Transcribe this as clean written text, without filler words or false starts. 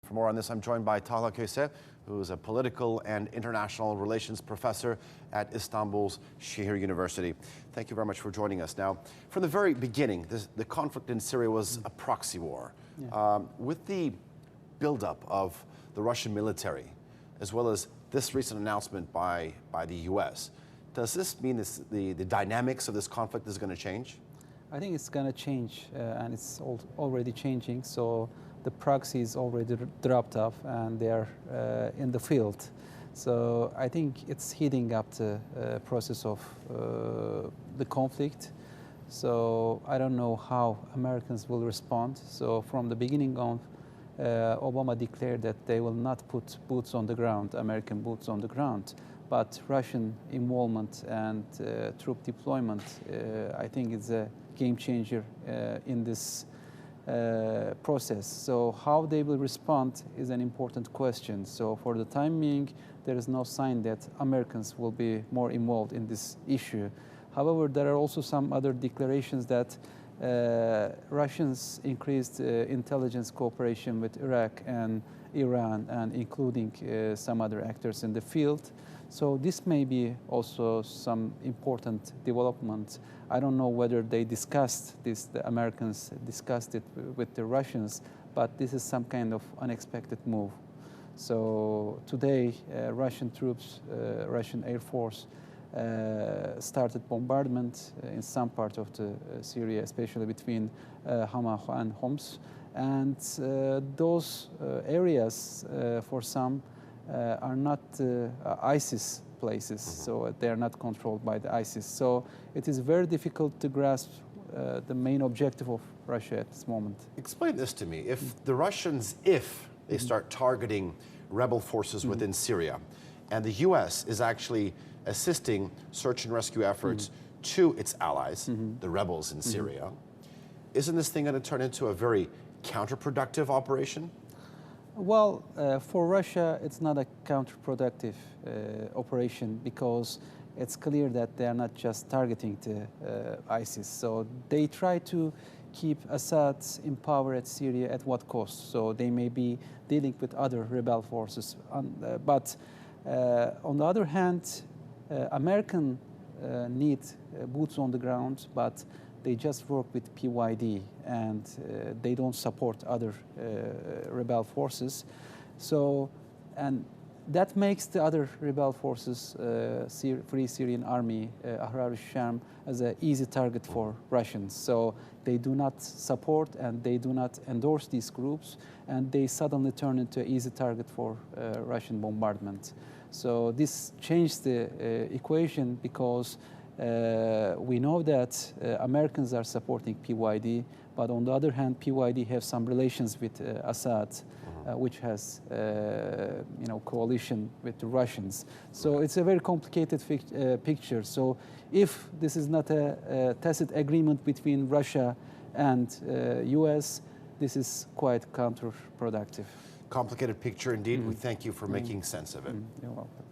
For more on this, I'm joined by Talha Köse, who is a political and international relations professor at Istanbul's Şehir University. Thank you very much for joining us. Now, from the very beginning, the conflict in Syria was a proxy war. Yeah. With the buildup of the Russian military, as well as this recent announcement by the U.S., does this mean the dynamics of this conflict is going to change? I think it's going to change, and it's already changing. So the proxy is already dropped off, and they're in the field. So I think it's heating up the process of the conflict. So I don't know how Americans will respond. So from the beginning on, Obama declared that they will not put boots on the ground, American boots on the ground. But Russian involvement and troop deployment, I think, is a game changer in this process. So how they will respond is an important question. So for the time being, there is no sign that Americans will be more involved in this issue. However, there are also some other declarations that Russians increased intelligence cooperation with Iraq and Iran, and including some other actors in the field. So this may be also some important development. I don't know whether they discussed this, the Americans discussed it with the Russians, but this is some kind of unexpected move. So today, Russian troops, Russian Air Force, started bombardment in some part of the Syria, especially between Hama and Homs. And those areas, for some, are not ISIS places, so they are not controlled by the ISIS. So it is very difficult to grasp the main objective of Russia at this moment. Explain this to me. If the Russians, if they start targeting rebel forces within Syria, and the U.S. is actually assisting search and rescue efforts to its allies, the rebels in Syria, isn't this thing going to turn into a very counterproductive operation? Well, for Russia, it's not a counterproductive operation, because it's clear that they are not just targeting the ISIS. So they try to keep Assad in power at Syria at what cost? So they may be dealing with other rebel forces. But on the other hand, American need boots on the ground, but they just work with PYD, and they don't support other rebel forces. So, and that makes the other rebel forces, Free Syrian Army, Ahrar al-Sham, as an easy target for Russians. So they do not support and they do not endorse these groups, and they suddenly turn into an easy target for Russian bombardment. So this changed the equation, because we know that Americans are supporting PYD, but on the other hand, PYD have some relations with Assad, which has coalition with the Russians. So it's a very complicated picture. So if this is not a tacit agreement between Russia and US, this is quite counterproductive. Complicated picture indeed. We thank you for making sense of it. You're welcome.